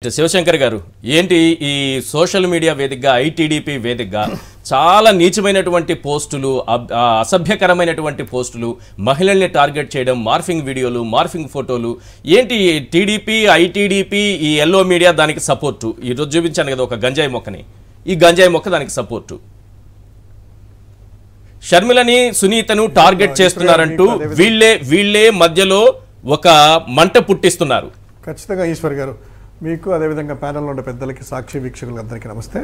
శివశంకర్ గారు ఏంటి ఈ సోషల్ మీడియా వేదికగా ఐటీడీపీ వేదికగా చాలా నీచమైనటువంటి పోస్టులు అసభ్యకరమైనటువంటి పోస్టులు మహిళల్ని టార్గెట్ చేయడం మార్ఫింగ్ వీడియోలు మార్ఫింగ్ ఫోటోలు ఏంటి టీడీపీ ఐటీడీపీ ఈ ఎల్లో మీడియా దానికి సపోర్టు ఈరోజు చూపించాను కదా ఒక గంజాయి మొక్కని ఈ గంజాయి మొక్క దానికి సపోర్టు షర్మిలని సునీతను టార్గెట్ చేస్తున్నారంటూ వీళ్ళే మధ్యలో ఒక మంట పుట్టిస్తున్నారు. ఖచ్చితంగా ఈశ్వర్ గారు మీకు అదేవిధంగా ప్యానెల్లో ఉండే పెద్దలకి సాక్షి వీక్షకులకు అందరికీ నమస్తే.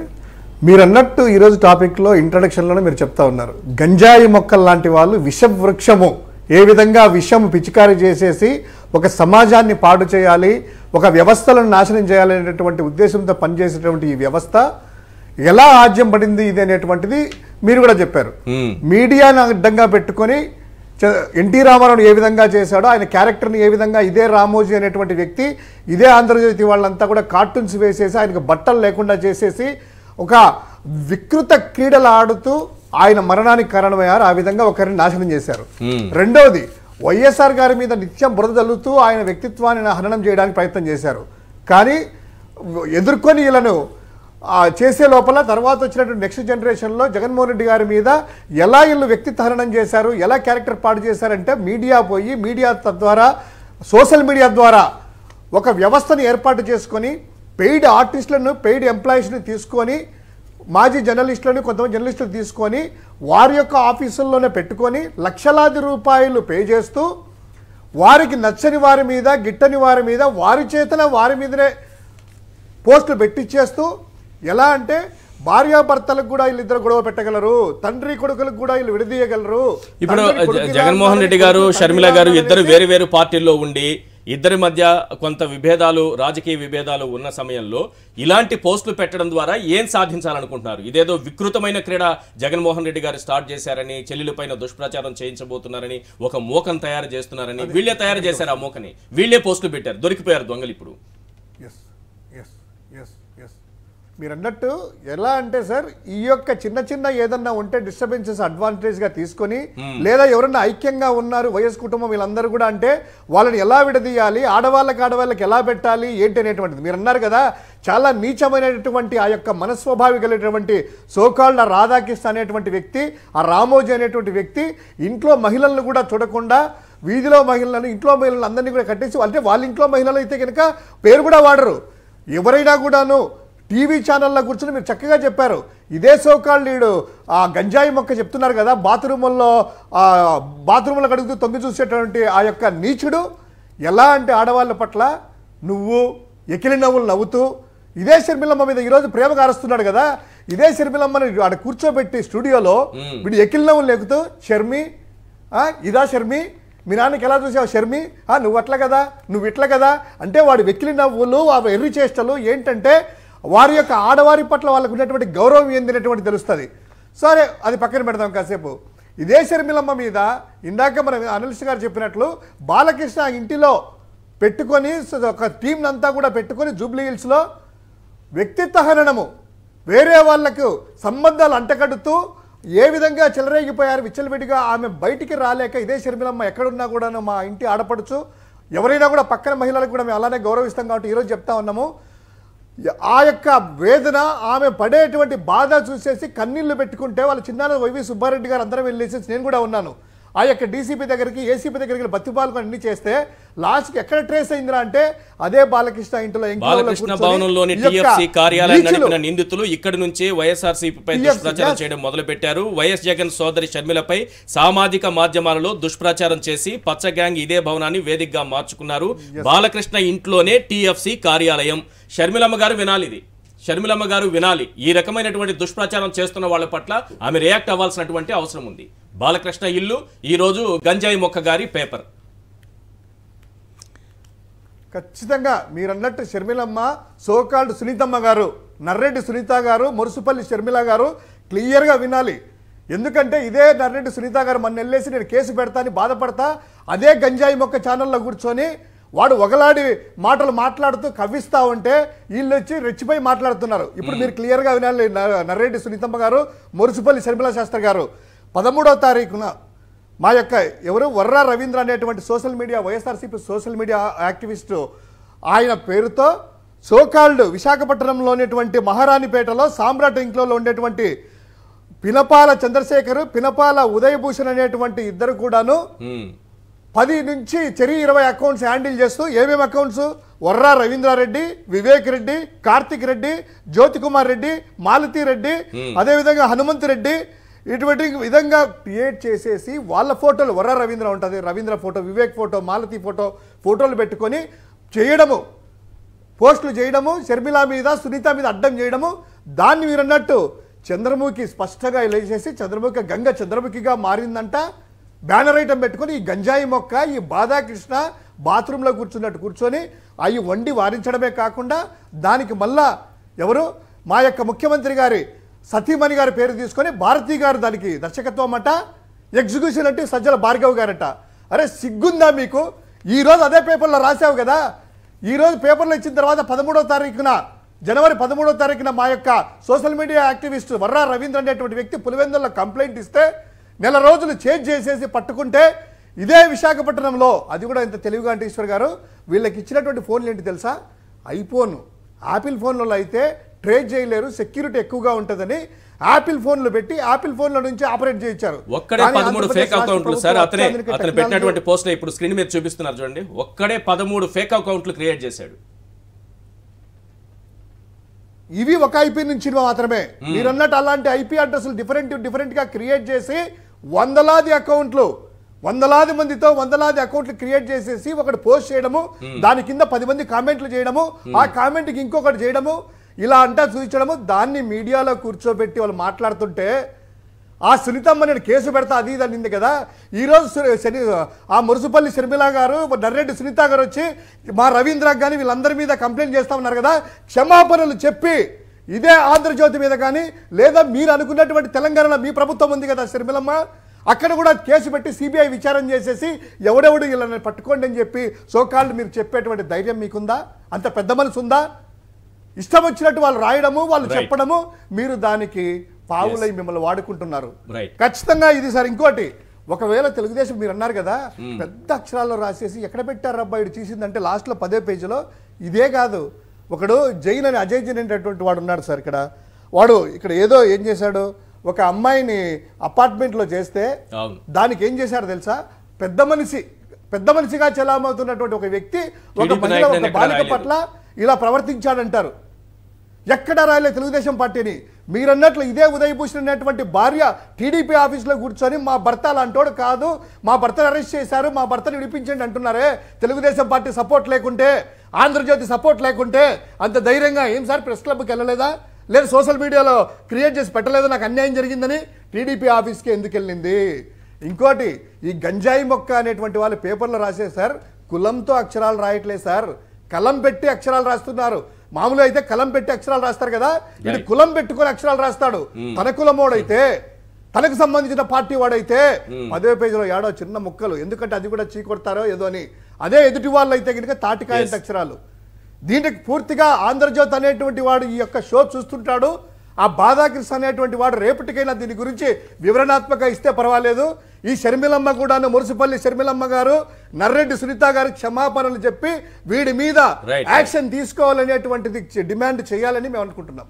మీరు అన్నట్టు ఈరోజు టాపిక్లో ఇంట్రడక్షన్లోనే మీరు చెప్తా ఉన్నారు గంజాయి మొక్కలు లాంటి వాళ్ళు విషవృక్షము ఏ విధంగా విషం పిచికారీ చేసేసి ఒక సమాజాన్ని పాడు చేయాలి ఒక వ్యవస్థలను నాశనం చేయాలనేటువంటి ఉద్దేశంతో పనిచేసేటువంటి ఈ వ్యవస్థ ఎలా ఆజ్యం పడింది ఇది అనేటువంటిది మీరు కూడా చెప్పారు. మీడియాను అడ్డంగా పెట్టుకొని ఎన్టీ రామారావు ఏ విధంగా చేశాడో ఆయన క్యారెక్టర్ని ఏ విధంగా ఇదే రామోజీ అనేటువంటి వ్యక్తి ఇదే ఆంధ్రజ్యోతి వాళ్ళంతా కూడా కార్టూన్స్ వేసేసి ఆయనకు బట్టలు లేకుండా చేసేసి ఒక వికృత క్రీడలు ఆడుతూ ఆయన మరణానికి కారణమయ్యారు. ఆ విధంగా ఒకరిని నాశనం చేశారు. రెండవది వైఎస్ఆర్ గారి మీద నిత్యం బురద జల్లుతూ ఆయన వ్యక్తిత్వాన్ని హననం చేయడానికి ప్రయత్నం చేశారు. కానీ ఎదుర్కొని వీళ్ళను చేసే లోపల తర్వాత వచ్చినటువంటి నెక్స్ట్ జనరేషన్లో జగన్మోహన్ రెడ్డి గారి మీద ఎలా వీళ్ళు వ్యక్తిత్వ హననం చేశారు ఎలా క్యారెక్టర్ పాడు చేశారంటే మీడియా పోయి మీడియా ద్వారా సోషల్ మీడియా ద్వారా ఒక వ్యవస్థను ఏర్పాటు చేసుకొని పెయిడ్ ఆర్టిస్టులను పెయిడ్ ఎంప్లాయీస్ని తీసుకొని మాజీ జర్నలిస్టులను కొంతమంది జర్నలిస్టులు తీసుకొని వారి యొక్క ఆఫీసుల్లోనే పెట్టుకొని లక్షలాది రూపాయలు పే చేస్తూ వారికి నచ్చని వారి మీద గిట్టని వారి మీద వారి చేతన వారి మీదనే పోస్టులు పెట్టించేస్తూ ఎలా అంటే భార్యాభర్తలకు కూడా వీళ్ళిద్దరు గొడవ పెట్టగలరు తండ్రి కొడుకులకు కూడా వీళ్ళు విడదీయగలరు. ఇప్పుడు జగన్మోహన్ రెడ్డి గారు షర్మిల గారు ఇద్దరు వేరు వేరు పార్టీల్లో ఉండి ఇద్దరి మధ్య కొంత విభేదాలు రాజకీయ విభేదాలు ఉన్న సమయంలో ఇలాంటి పోస్టులు పెట్టడం ద్వారా ఏం సాధించాలనుకుంటున్నారు? ఇదేదో వికృతమైన క్రీడ జగన్మోహన్ రెడ్డి గారు స్టార్ట్ చేశారని చెల్లెలపైన దుష్ప్రచారం చేయించబోతున్నారని ఒక మోకను తయారు చేస్తున్నారని వీళ్ళే తయారు చేశారు. ఆ మోకని వీళ్ళే పోస్టులు పెట్టారు. దొరికిపోయారు దొంగలు. ఇప్పుడు మీరు అన్నట్టు ఎలా అంటే సార్ ఈ యొక్క చిన్న చిన్న ఏదన్నా ఉంటే డిస్టర్బెన్సెస్ అడ్వాంటేజ్గా తీసుకొని లేదా ఎవరన్నా ఐక్యంగా ఉన్నారు వైఎస్ కుటుంబం వీళ్ళందరూ కూడా అంటే వాళ్ళని ఎలా విడదీయాలి ఆడవాళ్ళకి ఎలా పెట్టాలి ఏంటి అనేటువంటిది మీరు అన్నారు కదా. చాలా నీచమైనటువంటి ఆ యొక్క మనస్వభావి కలిగినటువంటి సోకాల్డ్ రాధాకృష్ణ అనేటువంటి వ్యక్తి ఆ రామోజీ అనేటువంటి వ్యక్తి ఇంట్లో మహిళలను కూడా చూడకుండా వీధిలో మహిళలను ఇంట్లో మహిళలను అందరినీ కూడా కట్టేసి అంటే వాళ్ళ ఇంట్లో మహిళలు అయితే కనుక పేరు కూడా వాడరు. ఎవరైనా కూడాను టీవీ ఛానల్లో కూర్చొని మీరు చక్కగా చెప్పారు ఇదే సోకాల్ లీడు ఆ గంజాయి మొక్క చెప్తున్నారు కదా బాత్రూంలో కడుగుతూ తొంగి చూసేటువంటి ఆ యొక్క నీచుడు ఎలా అంటే ఆడవాళ్ళ పట్ల నువ్వు ఎకిలి నవ్వులు నవ్వుతూ ఇదే షర్మిలమ్మ మీద ఈరోజు ప్రేమగా అరుస్తున్నాడు కదా. ఇదే షర్మిలమ్మని ఆడ కూర్చోబెట్టి స్టూడియోలో వీడు ఎకిలి నవ్వులు లేకుతూ షర్మి ఇదా షర్మి మీ నాన్నకి ఎలా చూసావు షర్మి నువ్వు అట్లా కదా నువ్వు ఇట్లా కదా అంటే వాడు వెకిలి నవ్వులు ఆ ఎర్రి చేష్టలు ఏంటంటే వారి యొక్క ఆడవారి పట్ల వాళ్ళకు ఉన్నటువంటి గౌరవం ఏందనేటువంటి తెలుస్తుంది. సరే అది పక్కన పెడదాం కాసేపు. ఇదే షర్మిలమ్మ మీద ఇందాక మన అనలిస్ట్ గారు చెప్పినట్లు బాలకృష్ణ ఇంటిలో పెట్టుకొని ఒక టీంని అంతా కూడా పెట్టుకొని జూబ్లీ హిల్స్లో వ్యక్తిత్వ హననము వేరే వాళ్లకు సంబంధాలు అంటకడుతూ ఏ విధంగా చెలరేగిపోయారు విచ్చలవిడిగా ఆమె బయటికి రాలేక ఇదే షర్మిలమ్మ ఎక్కడున్నా కూడా మా ఇంటి ఆడపడుచు ఎవరైనా కూడా పక్కన మహిళలకు కూడా మేము అలానే గౌరవిస్తాం కాబట్టి ఈరోజు చెప్తా ఉన్నాము ఆ యొక్క వేదన ఆమె పడేటువంటి బాధ చూసేసి కన్నీళ్లు పెట్టుకుంటే వాళ్ళ చిన్నాన్న వైవి సుబ్బారెడ్డి గారు అందరం వెళ్ళేసి నేను కూడా ఉన్నాను ఆ యొక్క డీసీపీ దగ్గరికి ఏసీపీ దగ్గరికి బతిపాలకు అన్ని చేస్తే లాస్ట్కి ఎక్కడ ట్రేస్ అయిందిరా అంటే అదే బాలకృష్ణ ఇంట్లో బాలకృష్ణ భవనంలోని టీఎఫ్సీ కార్యాలయం నడిపిన నిందితులు ఇక్కడి నుంచే వైఎస్ఆర్సీపీపై దుష్ప్రచారం చేయడం మొదలు పెట్టారు. వైఎస్ జగన్ సోదరి షర్మిలపై సామాజిక మాధ్యమాలలో దుష్ప్రచారం చేసి పచ్చ గ్యాంగ్ ఇదే భవనాన్ని వేదికగా మార్చుకున్నారు. బాలకృష్ణ ఇంట్లోనే టీఎఫ్సీ కార్యాలయం. షర్మిలమ్మ గారు వినాలి ఇది షర్మిలమ్మ గారు వినాలి ఈ రకమైనటువంటి దుష్ప్రచారం చేస్తున్న వాళ్ళ పట్ల ఆమె రియాక్ట్ అవ్వాల్సినటువంటి అవసరం ఉంది. బాలకృష్ణ ఇల్లు ఈరోజు గంజాయి మొక్క గారి పేపర్. ఖచ్చితంగా మీరు అన్నట్టు షర్మిలమ్మ సోకాల్డ్ సునీతమ్మ గారు నర్రెడ్డి సునీత గారు మురుసుపల్లి షర్మిల గారు క్లియర్గా వినాలి. ఎందుకంటే ఇదే నర్రెడ్డి సునీత గారు మొన్న వెళ్ళేసి నేను కేసు పెడతా అని బాధపడతా అదే గంజాయి మొక్క ఛానల్లో కూర్చొని వాడు ఒకలాడి మాటలు మాట్లాడుతూ కవ్విస్తా ఉంటే వీళ్ళు వచ్చి రెచ్చిపోయి మాట్లాడుతున్నారు. ఇప్పుడు మీరు క్లియర్గా వినాలి నర్రెడ్డి సునీతమ్మ గారు మురుసుపల్లి షర్మిల శాస్త్రి గారు 13వ తారీఖున మా యొక్క ఎవరు వర్రా రవీంద్ర అనేటువంటి social media YSRCP social media activist ఆయన పేరుతో సోకాల్డ్ విశాఖపట్నంలోనేటువంటి మహారాణిపేటలో సామ్రాట్ ఇంక్లోలో ఉండేటువంటి పినపాల చంద్రశేఖర్, పినపాల ఉదయభూషణ్ అనేటువంటి ఇద్దరు కూడాను 10 నుంచి 20 అకౌంట్స్ హ్యాండిల్ చేస్తూ ఏమేమి అకౌంట్స్ వర్రా రవీంద్రారెడ్డి, వివేక్ రెడ్డి, కార్తిక్ రెడ్డి, జ్యోతికుమార్ రెడ్డి, మాలతి రెడ్డి, అదేవిధంగా హనుమంత్ రెడ్డి ఇటువంటి విధంగా క్రియేట్ చేసేసి వాళ్ళ ఫోటోలు వర్రా రవీంద్ర ఉంటుంది, రవీంద్ర ఫోటో, వివేక్ ఫోటో, మాలతి ఫోటోలు పెట్టుకొని చేయడము, పోస్టులు చేయడము, షర్మిల మీద సునీత మీద అడ్డం చేయడము. దాన్ని మీరు అన్నట్టు చంద్రముఖి స్పష్టంగా ఇలా చేసి చంద్రముఖి గంగ చంద్రముఖిగా మారిందంట. బ్యానర్ ఐటమ్ పెట్టుకొని ఈ గంజాయి మొక్క, ఈ బాధాకృష్ణ బాత్రూంలో కూర్చొని అవి వండి వారించడమే కాకుండా దానికి మళ్ళా ఎవరు మా యొక్క ముఖ్యమంత్రి గారి సతీమణి గారి పేరు తీసుకొని భారతీ గారు దానికి దర్శకత్వం అట, ఎగ్జిక్యూషన్ అంటే సజ్జల భార్గవ్ గారట. అరే సిగ్గుందా మీకు? ఈరోజు అదే పేపర్లో రాసావు కదా. ఈరోజు పేపర్లో ఇచ్చిన తర్వాత 13వ తారీఖున జనవరి 13వ తారీఖున మా యొక్క social media activist Varra Ravindra అనేటువంటి వ్యక్తి పులివెందుల్లో కంప్లైంట్ ఇస్తే నెల రోజులు చేంజ్ చేసేసి పట్టుకుంటే ఇదే విశాఖపట్నంలో అది కూడా ఇంత తెలివిగా అంటే ఈశ్వర్ గారు వీళ్ళకి ఇచ్చినటువంటి ఫోన్లు ఏంటి తెలుసా? ఐఫోన్, యాపిల్ ఫోన్లలో అయితే ట్రేడ్ చేయలేరు, సెక్యూరిటీ ఎక్కువగా ఉంటుందని యాపిల్ ఫోన్లు పెట్టి యాపిల్ ఫోన్ల నుంచి ఆపరేట్ చేయించారు. ఒక్కడే 13 ఫేక్ అకౌంట్లు సార్. అతను పెట్టినటువంటి పోస్ట్ ఇప్పుడు స్క్రీన్ మీద చూపిస్తున్నారు చూడండి. ఒక్కడే 13 ఫేక్ అకౌంట్లు క్రియేట్ చేశాడు. ఇవి ఒక ఐపీ నుంచి మాత్రమే. మీరు అన్నట్టు అలాంటి ఐపీ అడ్రస్లు డిఫరెంట్ గా క్రియేట్ చేసి వందలాది మందితో వందలాది అకౌంట్లు క్రియేట్ చేసేసి ఒకటి పోస్ట్ చేయడము, దాని కింద 10 మంది కామెంట్లు చేయడము, ఆ కామెంట్కి ఇంకొకటి చేయడము, ఇలా అంటా చూపించడము. దాన్ని మీడియాలో కూర్చోబెట్టి వాళ్ళు మాట్లాడుతుంటే ఆ సునీతమ్మ నేను కేసు పెడతా అది ఇది అనింది కదా. ఈరోజు ఆ మురుసుపల్లి షర్మిల గారు, నర్రెడ్డి సునీత గారు వచ్చి మా రవీంద్ర కానీ వీళ్ళందరి మీద కంప్లైంట్ చేస్తా ఉన్నారు కదా. క్షమాపణలు చెప్పి ఇదే ఆంధ్రజ్యోతి మీద కానీ లేదా మీరు అనుకున్నటువంటి తెలంగాణలో మీ ప్రభుత్వం ఉంది కదా షర్మిలమ్మ, అక్కడ కూడా కేసు పెట్టి సిబిఐ విచారణ చేసేసి ఎవడెవడు వీళ్ళని పట్టుకోండి అని చెప్పి సోకాళ్ళు మీరు చెప్పేటువంటి ధైర్యం మీకుందా? అంత పెద్ద మనసు ఉందా? ఇష్టం వచ్చినట్టు వాళ్ళు రాయడము, వాళ్ళు చెప్పడము, మీరు దానికి పావులై మిమ్మల్ని వాడుకుంటున్నారు. ఖచ్చితంగా ఇది సార్. ఇంకోటి, ఒకవేళ తెలుగుదేశం మీరు అన్నారు కదా పెద్ద అక్షరాల్లో రాసేసి ఎక్కడ పెట్టారు అబ్బాయి చేసిందంటే లాస్ట్లో 10వ పేజీలో ఇదే కాదు. ఒకడు జైన్ అని అజయ్ జైన్ అనేటటువంటి వాడు ఉన్నాడు సార్. వాడు ఇక్కడ ఏదో ఏం చేశాడు, ఒక అమ్మాయిని అపార్ట్మెంట్లో చేస్తే దానికి ఏం చేశారు తెలుసా? పెద్ద మనిషిగా చెలామవుతున్నటువంటి ఒక వ్యక్తి ఒక మహిళ ఒక బాలిక పట్ల ఇలా ప్రవర్తించాడంటారు. ఎక్కడ రాయలే తెలుగుదేశం పార్టీని. మీరన్నట్లు ఇదే ఉదయభూషణ్ అనేటువంటి భార్య టీడీపీ ఆఫీస్లో కూర్చొని మా భర్త అలాంటోడు కాదు, మా భర్తను అరెస్ట్ చేశారు, మా భర్తను విడిపించండి అంటున్నారే. తెలుగుదేశం పార్టీ సపోర్ట్ లేకుంటే, ఆంధ్రజ్యోతి సపోర్ట్ లేకుంటే అంత ధైర్యంగా ఏం సార్ ప్రెస్ క్లబ్కి వెళ్ళలేదా? లేదు సోషల్ మీడియాలో క్రియేట్ చేసి పెట్టలేదా నాకు అన్యాయం జరిగిందని? టీడీపీ ఆఫీస్కి ఎందుకు వెళ్ళింది? ఇంకోటి, ఈ గంజాయి మొక్క అనేటువంటి వాళ్ళు పేపర్లో రాసే సార్ కులంతో అక్షరాలు రాయట్లేదు సార్, కలం పెట్టి అక్షరాలు రాస్తున్నారు. మామూలుగా అయితే కలం పెట్టి అక్షరాలు రాస్తారు కదా, ఇది కులం పెట్టుకొని అక్షరాలు రాస్తాడు. తన కులమోడైతే, తనకు సంబంధించిన పార్టీ వాడైతే 10వ పేజీలో ఏడో చిన్న ముక్కలు, ఎందుకంటే అది కూడా చీకొడతారో ఏదో అని. అదే ఎదుటి వాళ్ళు అయితే కనుక తాటికాయంత అక్షరాలు. దీనికి పూర్తిగా ఆంధ్రజ్యోతి అనేటువంటి వాడు ఈ యొక్క షో చూస్తుంటాడు. ఆ బాధాకృష్ణ అనేటువంటి వాడు రేపటికైనా దీని గురించి వివరణాత్మక ఇస్తే పర్వాలేదు. ఈ షర్మిలమ్మ కూడాను, మురుసుపల్లి షర్మిలమ్మ గారు, నర్రెడ్డి సునీత గారు క్షమాపణలు చెప్పి వీడి మీద యాక్షన్ తీసుకోవాలనేటువంటిది డిమాండ్ చేయాలని మేము అనుకుంటున్నాం.